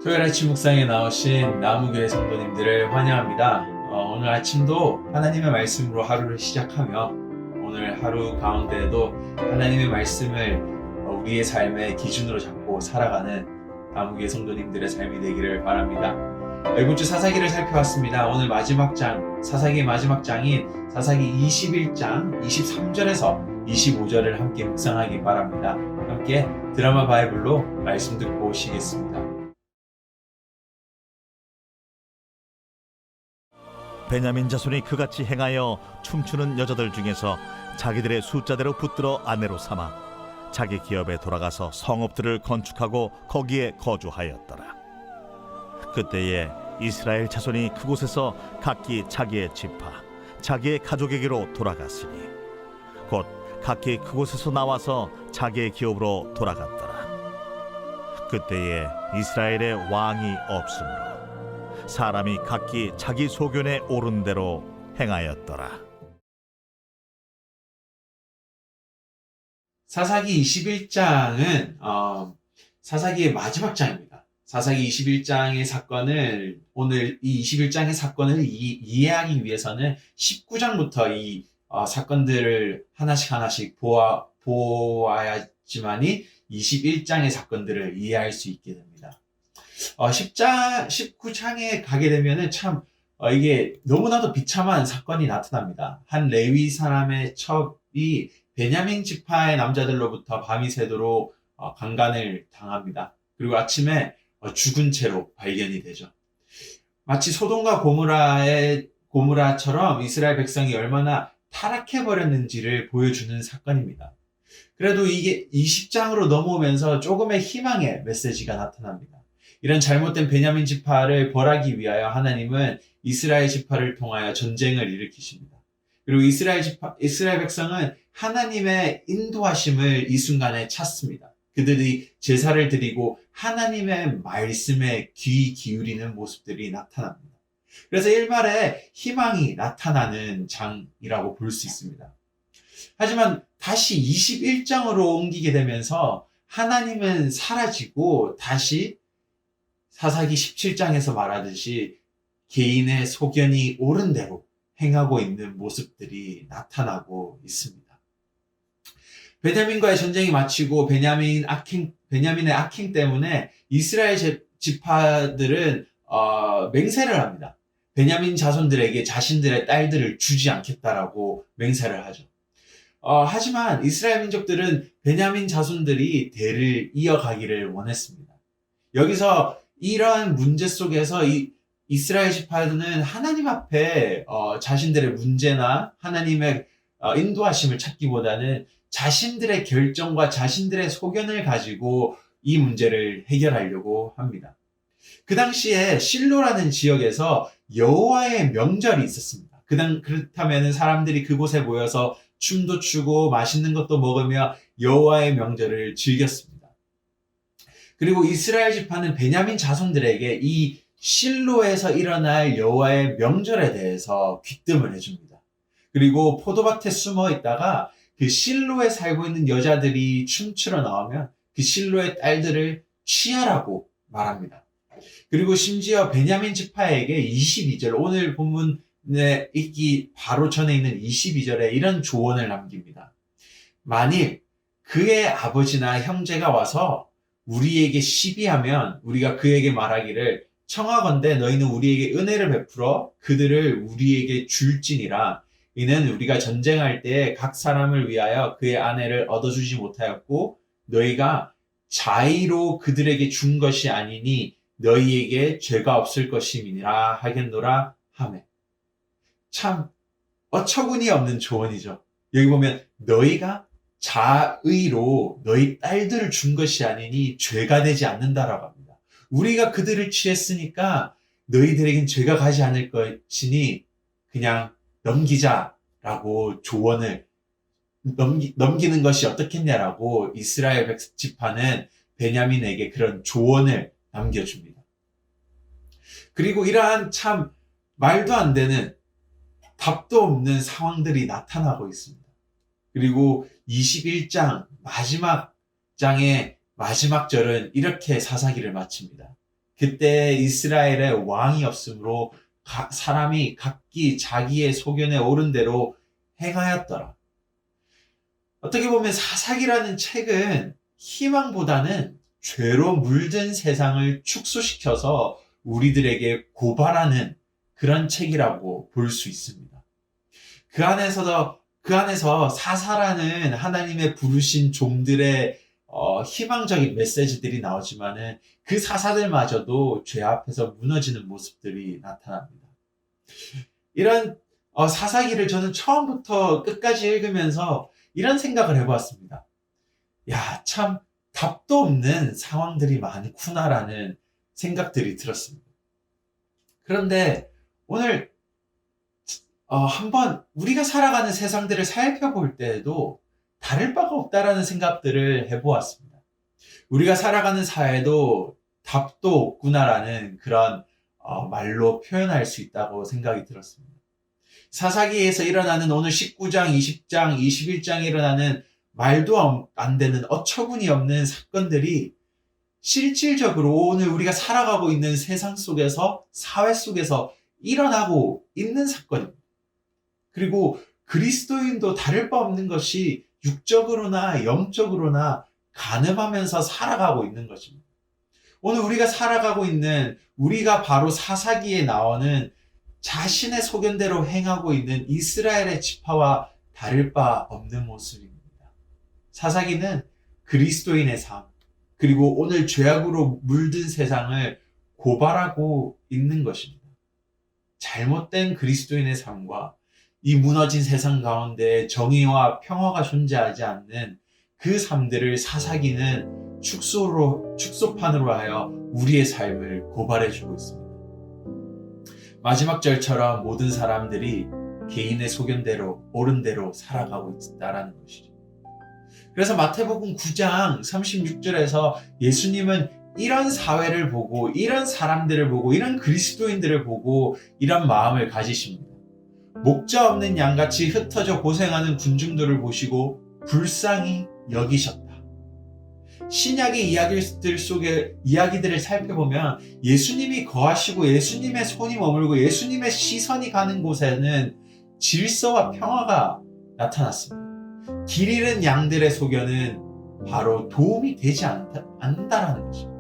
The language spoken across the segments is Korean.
토요일 아침 묵상에 나오신 나무교회 성도님들을 환영합니다. 오늘 아침도 하나님의 말씀으로 하루를 시작하며 오늘 하루 가운데에도 하나님의 말씀을 우리의 삶의 기준으로 잡고 살아가는 나무교회 성도님들의 삶이 되기를 바랍니다. 이번 주 사사기를 살펴봤습니다. 오늘 마지막 장, 사사기의 마지막 장인 사사기 21장 23절에서 25절을 함께 묵상하기 바랍니다. 함께 드라마 바이블로 말씀 듣고 오시겠습니다. 베냐민 자손이 그같이 행하여 춤추는 여자들 중에서 자기들의 숫자대로 붙들어 아내로 삼아 자기 기업에 돌아가서 성읍들을 건축하고 거기에 거주하였더라. 그때에 이스라엘 자손이 그곳에서 각기 자기의 지파, 자기의 가족에게로 돌아갔으니 곧 각기 그곳에서 나와서 자기의 기업으로 돌아갔더라. 그때에 이스라엘의 왕이 없으므로 사람이 각기 자기 소견에 오른 대로 행하였더라. 사사기 21장은 사사기의 마지막 장입니다. 사사기 21장의 사건을 오늘 이 21장의 사건을 이해하기 위해서는 19장부터 이 사건들을 하나씩 보아야지만이 21장의 사건들을 이해할 수 있게 됩니다. 19장에 가게 되면은 참 이게 너무나도 비참한 사건이 나타납니다. 한 레위 사람의 첩이 베냐민 지파의 남자들로부터 밤이 새도록 강간을 당합니다. 그리고 아침에 죽은 채로 발견이 되죠. 마치 소돔과 고무라처럼 이스라엘 백성이 얼마나 타락해버렸는지를 보여주는 사건입니다. 그래도 이게 20장으로 넘어오면서 조금의 희망의 메시지가 나타납니다. 이런 잘못된 베냐민 지파를 벌하기 위하여 하나님은 이스라엘 지파를 통하여 전쟁을 일으키십니다. 그리고 이스라엘 백성은 하나님의 인도하심을 이 순간에 찾습니다. 그들이 제사를 드리고 하나님의 말씀에 귀 기울이는 모습들이 나타납니다. 그래서 일말의 희망이 나타나는 장이라고 볼 수 있습니다. 하지만 다시 21장으로 옮기게 되면서 하나님은 사라지고 다시 사사기 17장에서 말하듯이 개인의 소견이 옳은 대로 행하고 있는 모습들이 나타나고 있습니다. 베냐민과의 전쟁이 마치고 베냐민의 악행 때문에 이스라엘 지파들은 맹세를 합니다. 베냐민 자손들에게 자신들의 딸들을 주지 않겠다라고 맹세를 하죠. 하지만 이스라엘 민족들은 베냐민 자손들이 대를 이어가기를 원했습니다. 여기서 이러한 문제 속에서 이스라엘 지파들은 하나님 앞에 자신들의 문제나 하나님의 인도하심을 찾기보다는 자신들의 결정과 자신들의 소견을 가지고 이 문제를 해결하려고 합니다. 그 당시에 실로라는 지역에서 여호와의 명절이 있었습니다. 그렇다면 사람들이 그곳에 모여서 춤도 추고 맛있는 것도 먹으며 여호와의 명절을 즐겼습니다. 그리고 이스라엘 지파는 베냐민 자손들에게 이 실로에서 일어날 여호와의 명절에 대해서 귀뜸을 해줍니다. 그리고 포도밭에 숨어 있다가 그 실로에 살고 있는 여자들이 춤추러 나오면 그 실로의 딸들을 취하라고 말합니다. 그리고 심지어 베냐민 지파에게 22절, 오늘 본문에 읽기 바로 전에 있는 22절에 이런 조언을 남깁니다. 만일 그의 아버지나 형제가 와서 우리에게 시비하면 우리가 그에게 말하기를 청하건대 너희는 우리에게 은혜를 베풀어 그들을 우리에게 줄지니라. 이는 우리가 전쟁할 때에 각 사람을 위하여 그의 아내를 얻어주지 못하였고 너희가 자의로 그들에게 준 것이 아니니 너희에게 죄가 없을 것임이니라 하겠노라 하매. 참 어처구니 없는 조언이죠. 여기 보면 너희가 자의로 너희 딸들을 준 것이 아니니 죄가 되지 않는다라고 합니다. 우리가 그들을 취했으니까 너희들에겐 죄가 가지 않을 것이니 그냥 넘기자라고 조언을 넘기는 것이 어떻겠냐라고 이스라엘 지파는 베냐민에게 그런 조언을 남겨줍니다. 그리고 이러한 참 말도 안 되는 답도 없는 상황들이 나타나고 있습니다. 그리고 21장 마지막 장의 마지막 절은 이렇게 사사기를 마칩니다. 그때 이스라엘에 왕이 없으므로 사람이 각기 자기의 소견에 오른 대로 행하였더라. 어떻게 보면 사사기라는 책은 희망보다는 죄로 물든 세상을 축소시켜서 우리들에게 고발하는 그런 책이라고 볼 수 있습니다. 그 안에서 사사라는 하나님의 부르신 종들의 희망적인 메시지들이 나오지만은 그 사사들마저도 죄 앞에서 무너지는 모습들이 나타납니다. 이런 사사기를 저는 처음부터 끝까지 읽으면서 이런 생각을 해보았습니다. 야, 참 답도 없는 상황들이 많구나라는 생각들이 들었습니다. 그런데 오늘 한번 우리가 살아가는 세상들을 살펴볼 때에도 다를 바가 없다라는 생각들을 해보았습니다. 우리가 살아가는 사회도 답도 없구나라는 그런 말로 표현할 수 있다고 생각이 들었습니다. 사사기에서 일어나는 오늘 19장, 20장, 21장에 일어나는 말도 안 되는 어처구니 없는 사건들이 실질적으로 오늘 우리가 살아가고 있는 세상 속에서, 사회 속에서 일어나고 있는 사건입니다. 그리고 그리스도인도 다를 바 없는 것이 육적으로나 영적으로나 간음하면서 살아가고 있는 것입니다. 오늘 우리가 살아가고 있는, 우리가 바로 사사기에 나오는 자신의 소견대로 행하고 있는 이스라엘의 지파와 다를 바 없는 모습입니다. 사사기는 그리스도인의 삶, 그리고 오늘 죄악으로 물든 세상을 고발하고 있는 것입니다. 잘못된 그리스도인의 삶과 이 무너진 세상 가운데 정의와 평화가 존재하지 않는 그 삶들을 사사기는 축소판으로 하여 우리의 삶을 고발해주고 있습니다. 마지막 절처럼 모든 사람들이 개인의 소견대로 옳은 대로 살아가고 있다라는 것이죠. 그래서 마태복음 9장 36절에서 예수님은 이런 사회를 보고, 이런 사람들을 보고, 이런 그리스도인들을 보고 이런 마음을 가지십니다. 목자 없는 양같이 흩어져 고생하는 군중들을 보시고 불쌍히 여기셨다. 신약의 이야기들 속의 이야기들을 살펴보면 예수님이 거하시고 예수님의 손이 머물고 예수님의 시선이 가는 곳에는 질서와 평화가 나타났습니다. 길 잃은 양들의 소견은 바로 도움이 되지 않는다라는 것입니다.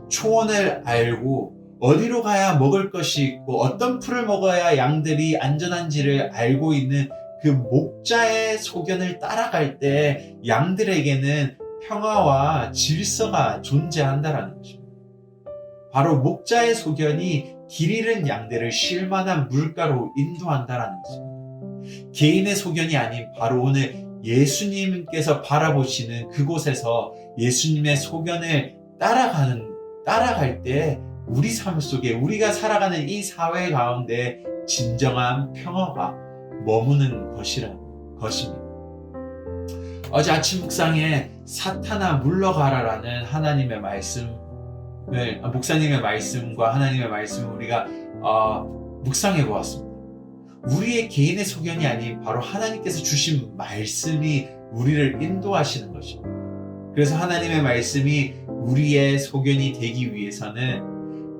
초원을 알고 어디로 가야 먹을 것이 있고 어떤 풀을 먹어야 양들이 안전한지를 알고 있는 그 목자의 소견을 따라갈 때 양들에게는 평화와 질서가 존재한다라는 것입니다. 바로 목자의 소견이 길 잃은 양들을 쉴만한 물가로 인도한다라는 것입니다. 개인의 소견이 아닌 바로 오늘 예수님께서 바라보시는 그곳에서 예수님의 소견을 따라갈 때 우리 삶 속에, 우리가 살아가는 이 사회 가운데 진정한 평화가 머무는 것이라는 것입니다. 어제 아침 묵상에 사탄아 물러가라라는 하나님의 말씀을, 목사님의 말씀과 하나님의 말씀을 우리가 묵상해 보았습니다. 우리의 개인의 소견이 아닌 바로 하나님께서 주신 말씀이 우리를 인도하시는 것입니다. 그래서 하나님의 말씀이 우리의 소견이 되기 위해서는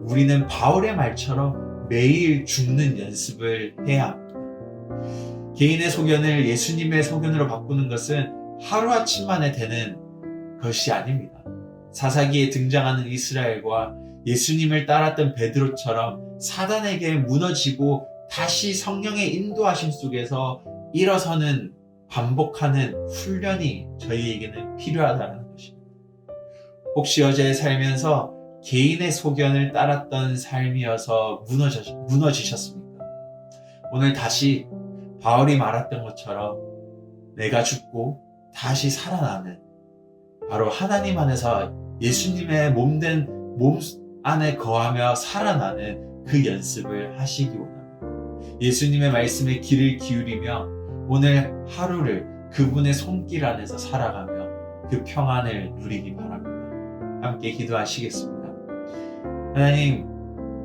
우리는 바울의 말처럼 매일 죽는 연습을 해야 합니다. 개인의 소견을 예수님의 소견으로 바꾸는 것은 하루아침 만에 되는 것이 아닙니다. 사사기에 등장하는 이스라엘과 예수님을 따랐던 베드로처럼 사단에게 무너지고 다시 성령의 인도하심 속에서 일어서는, 반복하는 훈련이 저희에게는 필요하다는 것입니다. 혹시 어제 살면서 개인의 소견을 따랐던 삶이어서 무너지셨습니까? 오늘 다시 바울이 말했던 것처럼 내가 죽고 다시 살아나는, 바로 하나님 안에서 예수님의 몸된 몸 안에 거하며 살아나는 그 연습을 하시기 원합니다. 예수님의 말씀에 귀를 기울이며 오늘 하루를 그분의 손길 안에서 살아가며 그 평안을 누리기 바랍니다. 함께 기도하시겠습니다. 하나님,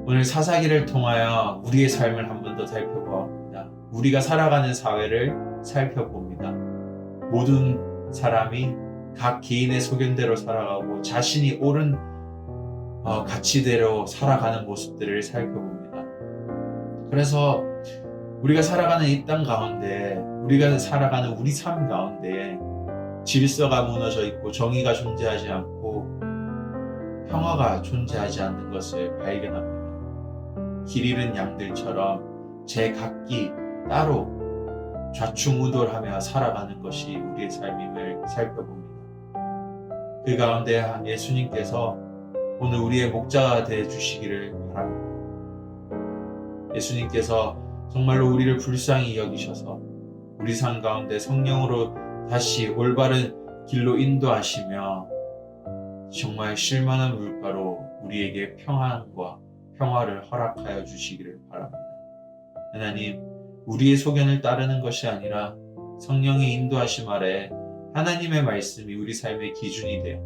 오늘 사사기를 통하여 우리의 삶을 한 번 더 살펴보았습니다. 우리가 살아가는 사회를 살펴봅니다. 모든 사람이 각 개인의 소견대로 살아가고 자신이 옳은 가치대로 살아가는 모습들을 살펴봅니다. 그래서 우리가 살아가는 이 땅 가운데, 우리가 살아가는 우리 삶 가운데 질서가 무너져 있고 정의가 존재하지 않고 평화가 존재하지 않는 것을 발견합니다. 길 잃은 양들처럼 제각기 따로 좌충우돌하며 살아가는 것이 우리의 삶임을 살펴봅니다. 그 가운데 예수님께서 오늘 우리의 목자가 되어 주시기를 바랍니다. 예수님께서 정말로 우리를 불쌍히 여기셔서 우리 삶 가운데 성령으로 다시 올바른 길로 인도하시며 정말 쉴만한 물가로 우리에게 평안과 평화를 허락하여 주시기를 바랍니다. 하나님, 우리의 소견을 따르는 것이 아니라 성령의 인도하심 아래 하나님의 말씀이 우리 삶의 기준이 되어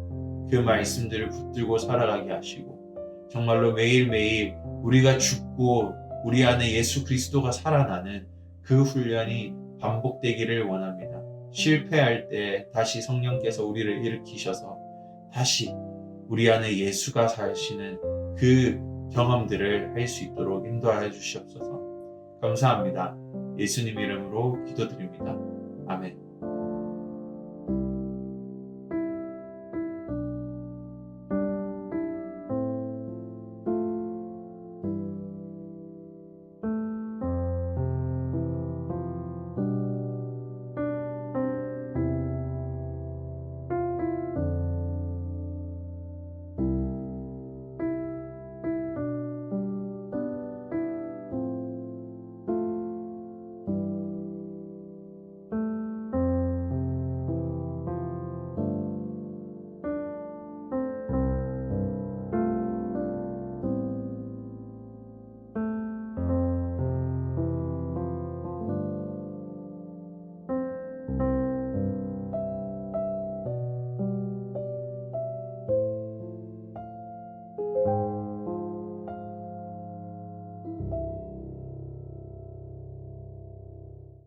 그 말씀들을 붙들고 살아가게 하시고 정말로 매일매일 우리가 죽고 우리 안에 예수 그리스도가 살아나는 그 훈련이 반복되기를 원합니다. 실패할 때 다시 성령께서 우리를 일으키셔서 다시 우리 안에 예수가 사시는 그 경험들을 할 수 있도록 인도하여 주시옵소서. 감사합니다. 예수님 이름으로 기도드립니다. 아멘.